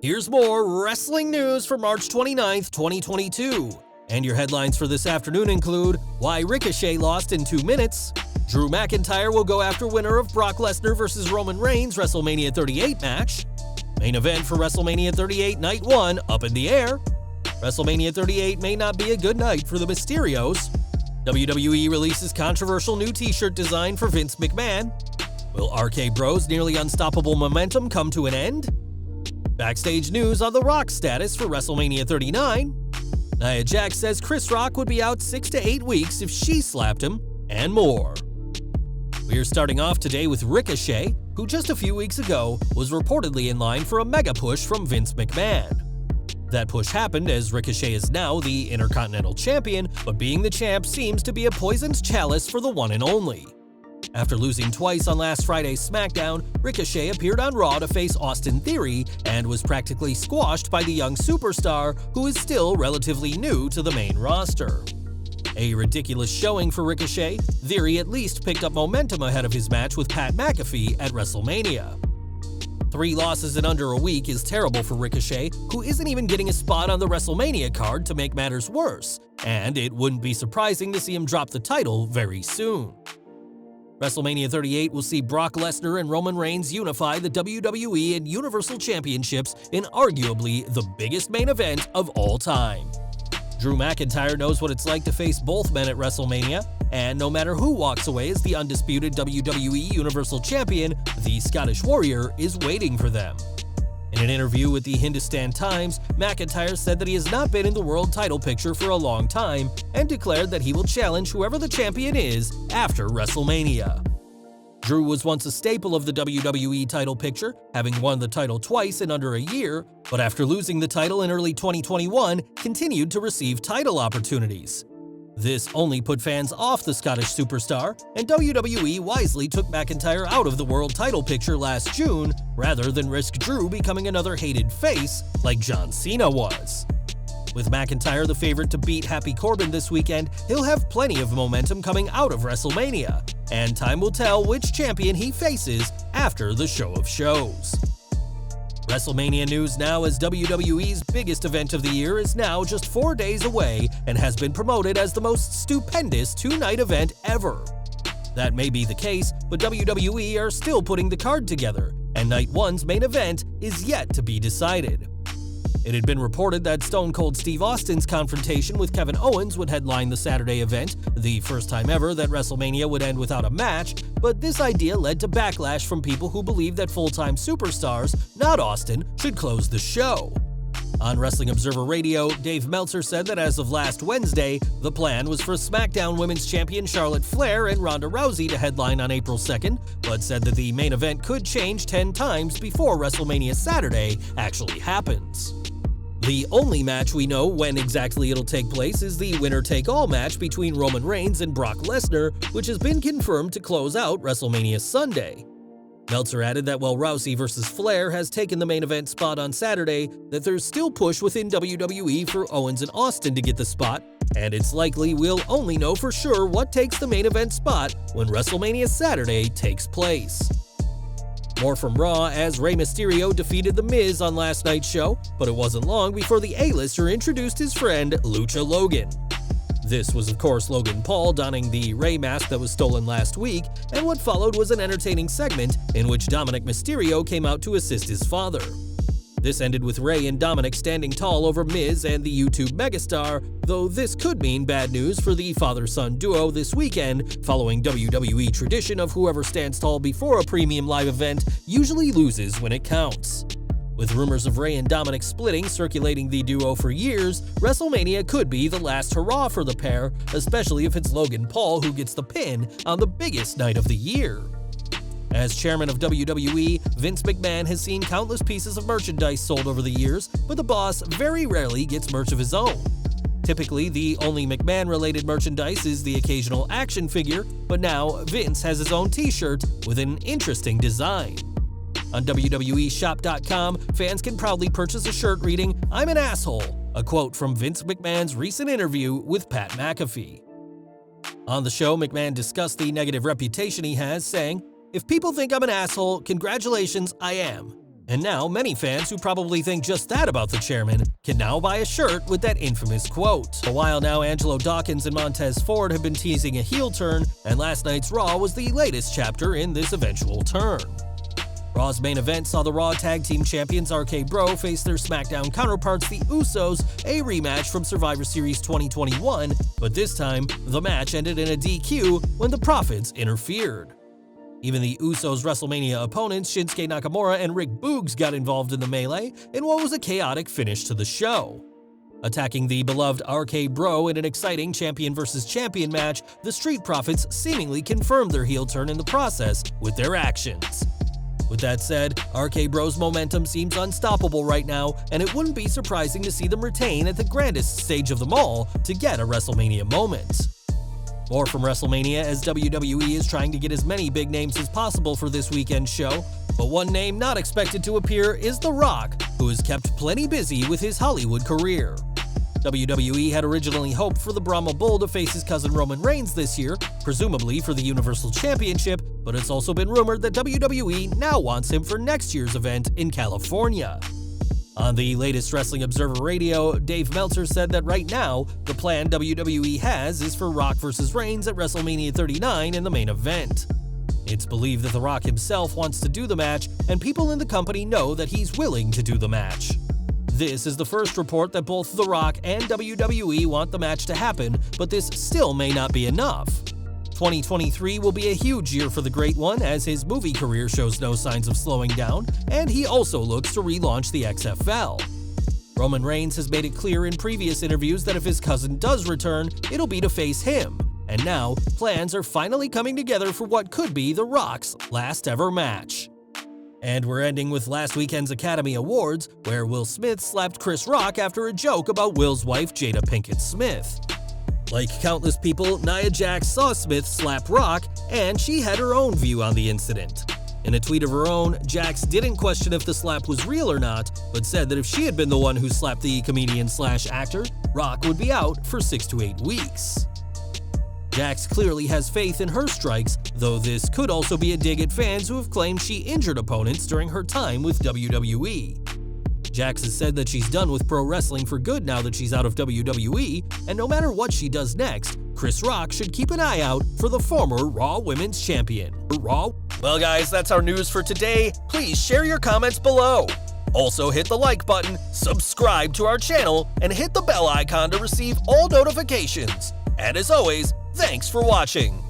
Here's more wrestling news for March 29th, 2022. And your headlines for this afternoon include why Ricochet lost in 2 minutes, Drew McIntyre will go after winner of Brock Lesnar vs. Roman Reigns WrestleMania 38 match, main event for WrestleMania 38 Night 1 up in the air, WrestleMania 38 may not be a good night for the Mysterios, WWE releases controversial new t-shirt design for Vince McMahon, will RK Bros' nearly unstoppable momentum come to an end, Backstage news on The Rock's status for WrestleMania 39, Nia Jax says Chris Rock would be out 6 to 8 weeks if she slapped him, and more. We're starting off today with Ricochet, who just a few weeks ago was reportedly in line for a mega push from Vince McMahon. That push happened as Ricochet is now the Intercontinental Champion, but being the champ seems to be a poisoned chalice for the one and only. After losing twice on last Friday's SmackDown, Ricochet appeared on Raw to face Austin Theory and was practically squashed by the young superstar who is still relatively new to the main roster. A ridiculous showing for Ricochet, Theory at least picked up momentum ahead of his match with Pat McAfee at WrestleMania. 3 losses in under a week is terrible for Ricochet, who isn't even getting a spot on the WrestleMania card to make matters worse, and it wouldn't be surprising to see him drop the title very soon. WrestleMania 38 will see Brock Lesnar and Roman Reigns unify the WWE and Universal Championships in arguably the biggest main event of all time. Drew McIntyre knows what it's like to face both men at WrestleMania, and no matter who walks away as the undisputed WWE Universal Champion, the Scottish Warrior is waiting for them. In an interview with the Hindustan Times, McIntyre said that he has not been in the world title picture for a long time and declared that he will challenge whoever the champion is after WrestleMania. Drew was once a staple of the WWE title picture, having won the title twice in under a year, but after losing the title in early 2021, continued to receive title opportunities. This only put fans off the Scottish superstar, and WWE wisely took McIntyre out of the world title picture last June, rather than risk Drew becoming another hated face like John Cena was. With McIntyre the favorite to beat Happy Corbin this weekend, he'll have plenty of momentum coming out of WrestleMania, and time will tell which champion he faces after the show of shows. WrestleMania news now, as WWE's biggest event of the year is now just 4 days away and has been promoted as the most stupendous 2-night event ever. That may be the case, but WWE are still putting the card together, and Night 1's main event is yet to be decided. It had been reported that Stone Cold Steve Austin's confrontation with Kevin Owens would headline the Saturday event, the first time ever that WrestleMania would end without a match, but this idea led to backlash from people who believe that full-time superstars, not Austin, should close the show. On Wrestling Observer Radio, Dave Meltzer said that as of last Wednesday, the plan was for SmackDown Women's Champion Charlotte Flair and Ronda Rousey to headline on April 2nd, but said that the main event could change 10 times before WrestleMania Saturday actually happens. The only match we know when exactly it'll take place is the winner-take-all match between Roman Reigns and Brock Lesnar, which has been confirmed to close out WrestleMania Sunday. Meltzer added that while Rousey vs. Flair has taken the main event spot on Saturday, that there's still push within WWE for Owens and Austin to get the spot, and it's likely we'll only know for sure what takes the main event spot when WrestleMania Saturday takes place. More from Raw, as Rey Mysterio defeated The Miz on last night's show, but it wasn't long before the A-lister introduced his friend Lucha Logan. This was of course Logan Paul donning the Rey mask that was stolen last week, and what followed was an entertaining segment in which Dominic Mysterio came out to assist his father. This ended with Rey and Dominic standing tall over Miz and the YouTube megastar, though this could mean bad news for the father-son duo this weekend, following WWE tradition of whoever stands tall before a premium live event usually loses when it counts. With rumors of Rey and Dominic splitting circulating the duo for years, WrestleMania could be the last hurrah for the pair, especially if it's Logan Paul who gets the pin on the biggest night of the year. As chairman of WWE, Vince McMahon has seen countless pieces of merchandise sold over the years, but the boss very rarely gets merch of his own. Typically, the only McMahon-related merchandise is the occasional action figure, but now Vince has his own t-shirt with an interesting design. On WWEshop.com, fans can proudly purchase a shirt reading, "I'm an asshole," a quote from Vince McMahon's recent interview with Pat McAfee. On the show, McMahon discussed the negative reputation he has, saying, "If people think I'm an asshole, congratulations, I am. And now, many fans who probably think just that about the chairman can now buy a shirt with that infamous quote. A while now, Angelo Dawkins and Montez Ford have been teasing a heel turn, and last night's Raw was the latest chapter in this eventual turn. Raw's main event saw the Raw Tag Team Champions RK Bro face their SmackDown counterparts, the Usos, a rematch from Survivor Series 2021, but this time, the match ended in a DQ when the Profits interfered. Even the Usos' WrestleMania opponents, Shinsuke Nakamura and Rick Boogs, got involved in the melee in what was a chaotic finish to the show. Attacking the beloved RK Bro in an exciting champion versus champion match, the Street Profits seemingly confirmed their heel turn in the process with their actions. With that said, RK Bro's momentum seems unstoppable right now, and it wouldn't be surprising to see them retain at the grandest stage of them all to get a WrestleMania moment. More from WrestleMania, as WWE is trying to get as many big names as possible for this weekend's show, but one name not expected to appear is The Rock, who is kept plenty busy with his Hollywood career. WWE had originally hoped for the Brahma Bull to face his cousin Roman Reigns this year, presumably for the Universal Championship, but it's also been rumored that WWE now wants him for next year's event in California. On the latest Wrestling Observer Radio, Dave Meltzer said that right now, the plan WWE has is for Rock vs. Reigns at WrestleMania 39 in the main event. It's believed that The Rock himself wants to do the match, and people in the company know that he's willing to do the match. This is the first report that both The Rock and WWE want the match to happen, but this still may not be enough. 2023 will be a huge year for the Great One, as his movie career shows no signs of slowing down, and he also looks to relaunch the XFL. Roman Reigns has made it clear in previous interviews that if his cousin does return, it'll be to face him, and now plans are finally coming together for what could be The Rock's last ever match. And we're ending with last weekend's Academy Awards, where Will Smith slapped Chris Rock after a joke about Will's wife Jada Pinkett Smith. Like countless people, Nia Jax saw Smith slap Rock, and she had her own view on the incident. In a tweet of her own, Jax didn't question if the slap was real or not, but said that if she had been the one who slapped the comedian/actor, Rock would be out for 6 to 8 weeks. Jax clearly has faith in her strikes, though this could also be a dig at fans who have claimed she injured opponents during her time with WWE. Jax has said that she's done with pro wrestling for good now that she's out of WWE, and no matter what she does next, Chris Rock should keep an eye out for the former Raw Women's Champion. Well guys, that's our news for today. Please share your comments below. Also hit the like button, subscribe to our channel, and hit the bell icon to receive all notifications. And as always, thanks for watching.